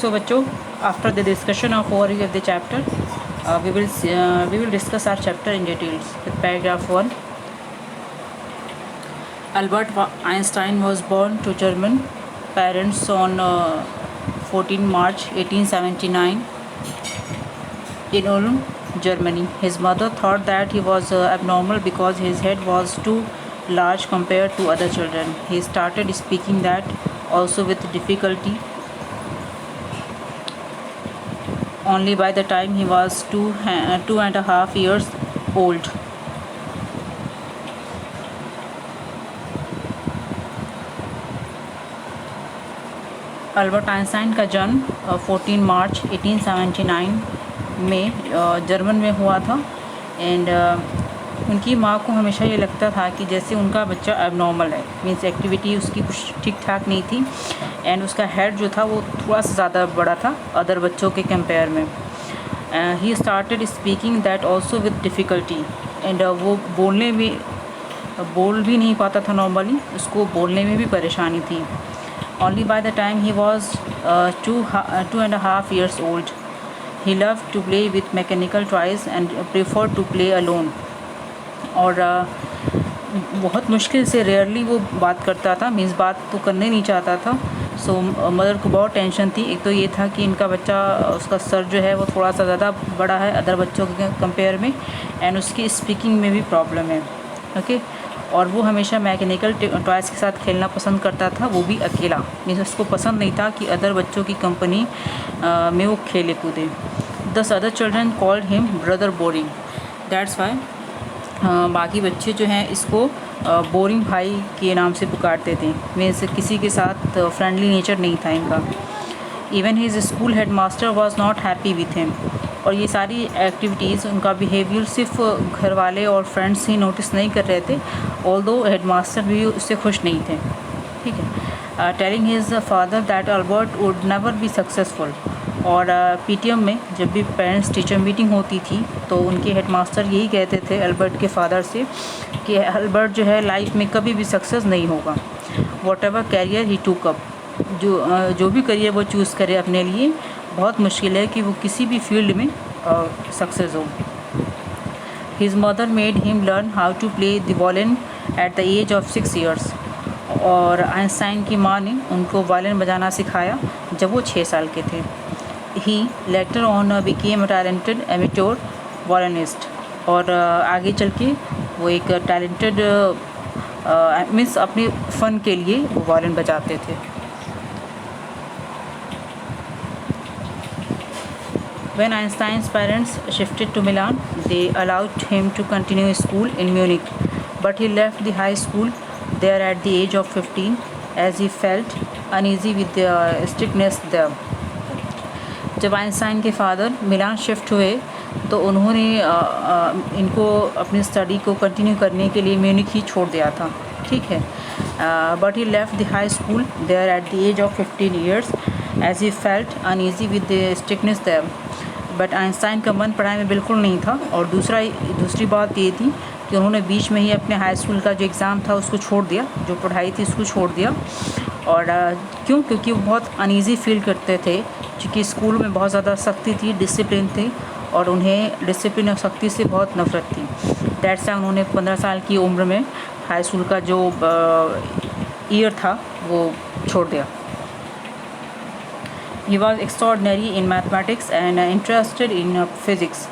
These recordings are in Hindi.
So बच्चों, after the discussion of overview of the chapter, we will discuss our chapter in details. With paragraph 1, Albert Einstein was born to German parents on 14 March 1879 in Ulm, Germany. His mother thought that he was abnormal because his head was too large compared to other children. He started speaking that also with difficulty. Only by the time he was two and a half years old. Albert Einstein का जन्म 14 मार्च 1879 में जर्मन में हुआ था। एंड उनकी माँ को हमेशा ये लगता था कि जैसे उनका बच्चा एबनॉर्मल है, मीन्स एक्टिविटी उसकी कुछ ठीक ठाक नहीं थी। एंड उसका हेड जो था वो थोड़ा सा ज़्यादा बड़ा था अदर बच्चों के कंपेयर में। He started speaking that also with difficulty. And वो बोल भी नहीं पाता था नॉर्मली, उसको बोलने में भी परेशानी थी। Only by the time he was 2.5 years old, he loved to play with mechanical toys and preferred to play alone. और बहुत मुश्किल से रेयरली वो बात करता था, मीन्स बात तो करने नहीं चाहता था। सो मदर को बहुत टेंशन थी। एक तो ये था कि इनका बच्चा, उसका सर जो है वो थोड़ा सा ज़्यादा बड़ा है अदर बच्चों के कंपेयर में, एंड उसकी स्पीकिंग में भी प्रॉब्लम है। ओके और वो हमेशा मैकेनिकल टॉयज़ के साथ खेलना पसंद करता था, वो भी अकेला। मीन्स उसको पसंद नहीं था कि अदर बच्चों की कंपनी में वो खेले कूदे। दस other children called him brother boring, that's why बाकी बच्चे जो हैं इसको बोरिंग भाई के नाम से पुकारते थे। मीन्स किसी के साथ फ्रेंडली नेचर नहीं था इनका। Even his school head master was not happy with him. और ये सारी एक्टिविटीज़, उनका बिहेवियर सिर्फ घर वाले और फ्रेंड्स ही नोटिस नहीं कर रहे थे, ऑल्दो हेड मास्टर भी उससे खुश नहीं थे। ठीक है। Telling his father that Albert would never be successful. और पीटीएम में जब भी पेरेंट्स टीचर मीटिंग होती थी तो उनके हेड मास्टर यही कहते थे अल्बर्ट के फादर से कि अल्बर्ट जो है लाइफ में कभी भी सक्सेस नहीं होगा। वॉट एवर कैरियर ही टूक अप, जो भी करियर वो चूज़ करे अपने लिए, बहुत मुश्किल है कि वो किसी भी फील्ड में सक्सेस हो। His mother made him learn how to play the violin at the age of 6 years। और आइंस्टाइन की माँ ने उनको वायलिन बजाना सिखाया जब वो 6 साल के थे। He later on became talented amateur violinist. और आगे चल के वो एक टैलेंटेड मीन्स अपने फ़न के लिए वो वायलिन बजाते थे। When Einstein's parents shifted to Milan, they allowed him to continue school in Munich, but he left the high school there at the age of 15 as he felt uneasy with the strictness there. जब आइंस्टाइन के फादर मिलान शिफ्ट हुए तो उन्होंने इनको अपनी स्टडी को कंटिन्यू करने के लिए म्यूनिक ही छोड़ दिया था। ठीक है। But he left the high school there at the age of 15 years as he felt uneasy with the strictness there. But Einstein का मन पढ़ाई में बिल्कुल नहीं था। और दूसरी बात ये थी कि उन्होंने बीच में ही अपने हाई स्कूल का जो एग्ज़ाम था उसको छोड़ दिया, जो पढ़ाई थी उसको छोड़ दिया। और क्योंकि वो बहुत अनईज़ी फील करते थे, क्योंकि स्कूल में बहुत ज़्यादा सख्ती थी, डिसिप्लिन थी, और उन्हें डिसिप्लिन और सख्ती से बहुत नफ़रत थी। दैट्स वाई उन्होंने 15 साल की उम्र में हाई स्कूल का जो ईयर था वो छोड़ दिया। He was extraordinary in mathematics and interested in physics.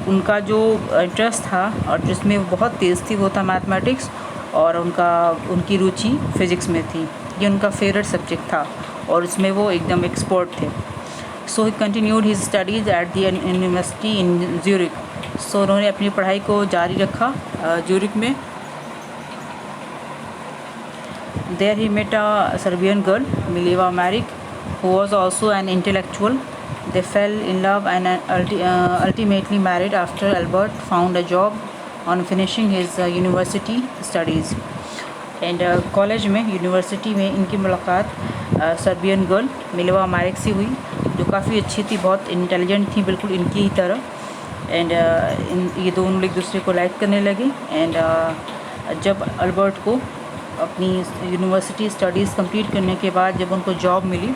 उनका जो इंटरेस्ट था और जिसमें वो बहुत तेज़ थी वो था मैथमेटिक्स, और उनकी रुचि फ़िज़िक्स में थी। ये उनका फेवरेट सब्जेक्ट था और इसमें वो एकदम एक्सपर्ट थे। So he continued his studies at the university in Zurich. So उन्होंने अपनी पढ़ाई को जारी रखा ज्यूरिक में। There he met a Serbian girl Mileva Maric who was also an intellectual. They fell in love and ultimately married after Albert found a job on finishing his university studies. And college में, यूनिवर्सिटी में इनकी मुलाकात सर्बियन गर्ल मिलेवा मैरिक से हुई, जो काफ़ी अच्छी थी, बहुत इंटेलिजेंट थी, बिल्कुल इनकी ही तरह। एंड ये दोनों एक दूसरे को लाइक करने लगे। एंड जब अल्बर्ट को अपनी यूनिवर्सिटी स्टडीज़ कंप्लीट करने के बाद जब उनको जॉब मिली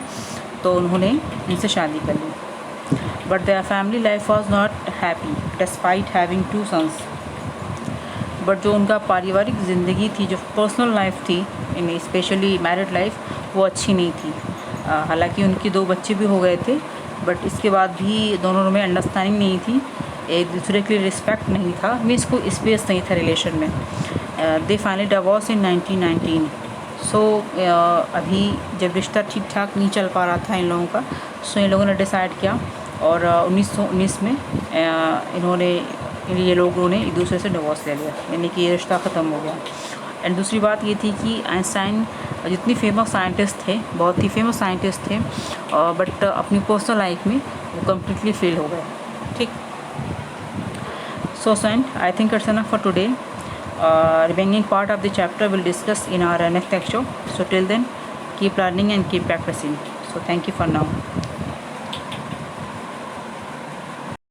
तो उन्होंने इनसे शादी कर ली. But their family life was not happy despite having 2 sons. बट जो उनका पारिवारिक ज़िंदगी थी, जो पर्सनल लाइफ थी, इन स्पेशली मैरिड लाइफ, वो अच्छी नहीं थी. हालांकि उनके 2 बच्चे भी हो गए थे, बट इसके बाद भी दोनों में अंडरस्टैंडिंग नहीं थी, एक दूसरे के लिए रिस्पेक्ट नहीं था, मीन्स कोई स्पेस नहीं था रिलेशन में. दे फाइनली डिवोर्स इन 1919. सो अभी जब रिश्ता ठीक ठाक नहीं चल पा रहा था इन लोगों का, सो इन लोगों ने डिसाइड किया और 1919 में इन्होंने ये लोगों ने एक दूसरे से डिवोर्स ले लिया, यानी कि ये रिश्ता ख़त्म हो गया. एंड दूसरी बात ये थी कि आइंस्टाइन जितनी फेमस साइंटिस्ट थे, बहुत ही फेमस साइंटिस्ट थे, बट अपनी पर्सनल लाइफ में वो कम्प्लीटली फेल हो गए. ठीक. So friend, I think it's enough for today. Remaining part of the chapter we'll discuss in our next lecture. So till then, keep learning and keep practicing. So thank you for now.